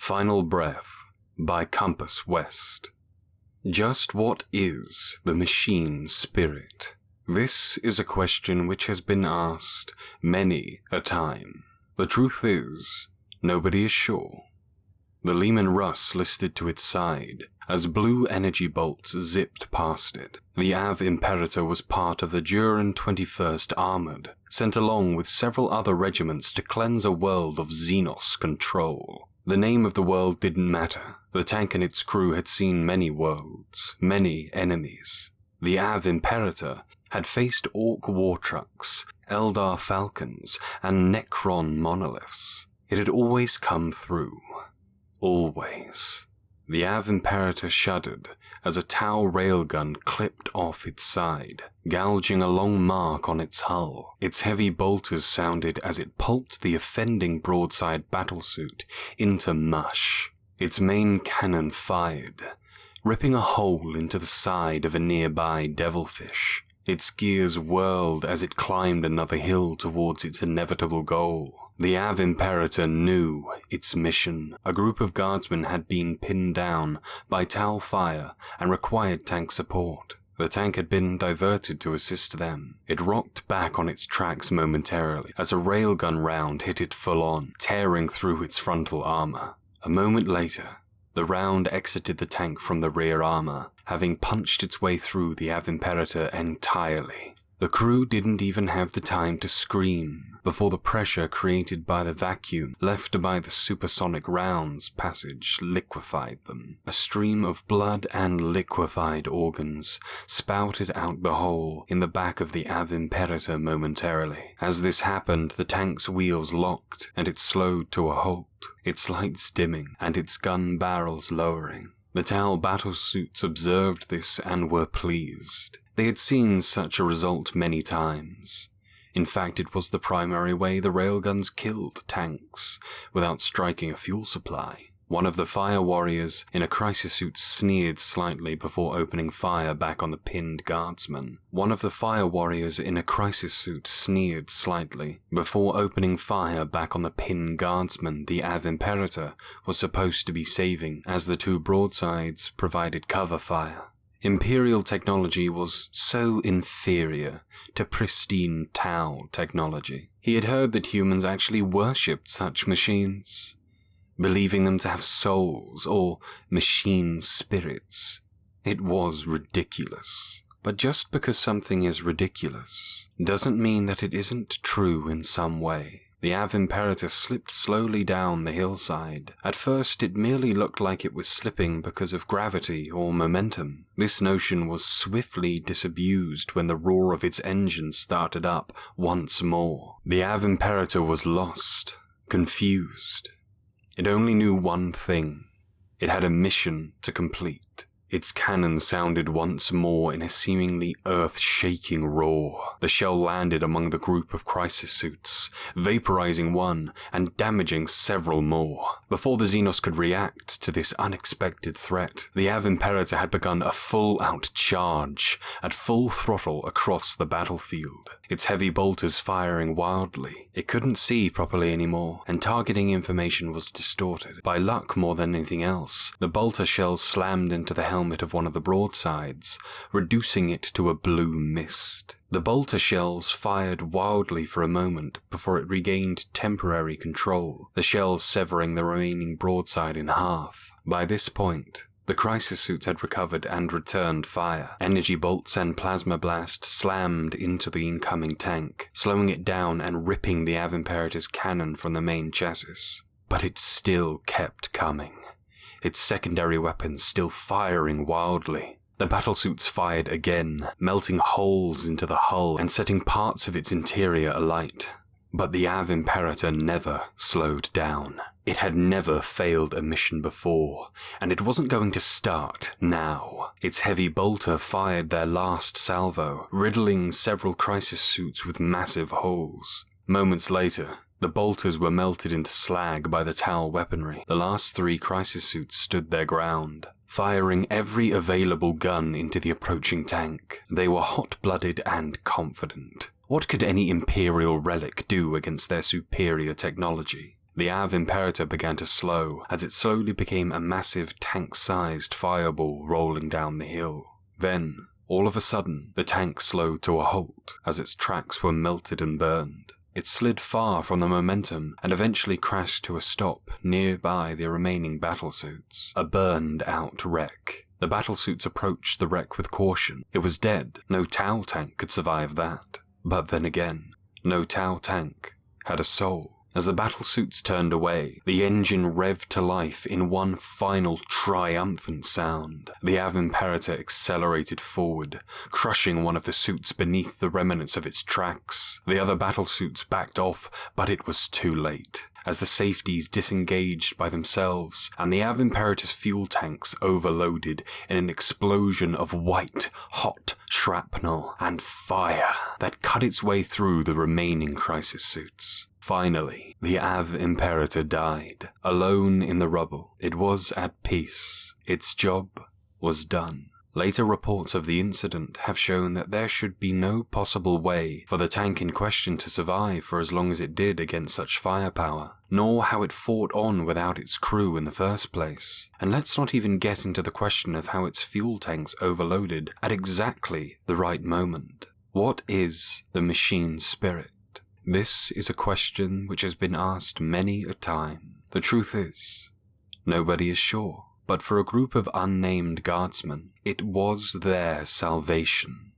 Final Breath by Compass West. Just what is the machine spirit? This is a question which has been asked many a time. The truth is, nobody is sure. The Lehman Russ listed to its side as blue energy bolts zipped past it. The Av Imperator was part of the Duran 21st Armored, sent along with several other regiments to cleanse a world of Xenos control. The name of the world didn't matter. The tank and its crew had seen many worlds, many enemies. The Av Imperator had faced Orc war trucks, Eldar falcons, and Necron monoliths. It had always come through. Always. The Av Imperator shuddered as a Tau railgun clipped off its side, gouging a long mark on its hull. Its heavy bolters sounded as it pulped the offending broadside battlesuit into mush. Its main cannon fired, ripping a hole into the side of a nearby devilfish. Its gears whirled as it climbed another hill towards its inevitable goal. The Av Imperator knew its mission. A group of guardsmen had been pinned down by Tau fire and required tank support. The tank had been diverted to assist them. It rocked back on its tracks momentarily as a railgun round hit it full on, tearing through its frontal armor. A moment later, the round exited the tank from the rear armor, having punched its way through the Av Imperator entirely. The crew didn't even have the time to scream before the pressure created by the vacuum left by the supersonic round's passage liquefied them. A stream of blood and liquefied organs spouted out the hole in the back of the Av Imperator momentarily. As this happened, the tank's wheels locked and it slowed to a halt, its lights dimming and its gun barrels lowering. The Tau battlesuits observed this and were pleased. They had seen such a result many times. In fact, it was the primary way the railguns killed tanks, without striking a fuel supply. One of the fire warriors in a crisis suit sneered slightly before opening fire back on the pinned guardsman. The Av Imperator was supposed to be saving, as the two broadsides provided cover fire. Imperial technology was so inferior to pristine Tau technology. He had heard that humans actually worshipped such machines, believing them to have souls or machine spirits. It was ridiculous. But just because something is ridiculous doesn't mean that it isn't true in some way. The Av Imperator slipped slowly down the hillside. At first, it merely looked like it was slipping because of gravity or momentum. This notion was swiftly disabused when the roar of its engine started up once more. The Av Imperator was lost, confused. It only knew one thing. It had a mission to complete. Its cannon sounded once more in a seemingly earth-shaking roar. The shell landed among the group of crisis suits, vaporizing one and damaging several more. Before the Xenos could react to this unexpected threat, the Av Imperator had begun a full-out charge at full throttle across the battlefield, its heavy bolters firing wildly. It couldn't see properly anymore, and targeting information was distorted. By luck more than anything else, the bolter shells slammed into the helmet of one of the broadsides, reducing it to a blue mist. The bolter shells fired wildly for a moment before it regained temporary control, the shells severing the remaining broadside in half. By this point, the crisis suits had recovered and returned fire. Energy bolts and plasma blast slammed into the incoming tank, slowing it down and ripping the Av Imperator's cannon from the main chassis. But it still kept coming, its secondary weapons still firing wildly. The battlesuits fired again, melting holes into the hull and setting parts of its interior alight. But the Av Imperator never slowed down. It had never failed a mission before, and it wasn't going to start now. Its heavy bolter fired their last salvo, riddling several crisis suits with massive holes. Moments later, the bolters were melted into slag by the Tau weaponry. The last three crisis suits stood their ground, firing every available gun into the approaching tank. They were hot-blooded and confident. What could any Imperial relic do against their superior technology? The Av Imperator began to slow as it slowly became a massive tank-sized fireball rolling down the hill. Then, all of a sudden, the tank slowed to a halt as its tracks were melted and burned. It slid far from the momentum and eventually crashed to a stop nearby the remaining battlesuits, a burned-out wreck. The battlesuits approached the wreck with caution. It was dead. No Tau tank could survive that. But then again, no Tau tank had a soul. As the battlesuits turned away, the engine revved to life in one final triumphant sound. The Av Imperator accelerated forward, crushing one of the suits beneath the remnants of its tracks. The other battlesuits backed off, but it was too late, as the safeties disengaged by themselves, and the Av Imperator's fuel tanks overloaded in an explosion of white, hot shrapnel and fire that cut its way through the remaining crisis suits. Finally, the Av Imperator died, alone in the rubble. It was at peace. Its job was done. Later reports of the incident have shown that there should be no possible way for the tank in question to survive for as long as it did against such firepower, nor how it fought on without its crew in the first place. And let's not even get into the question of how its fuel tanks overloaded at exactly the right moment. What is the machine's spirit? This is a question which has been asked many a time. The truth is, nobody is sure. But for a group of unnamed guardsmen, it was their salvation.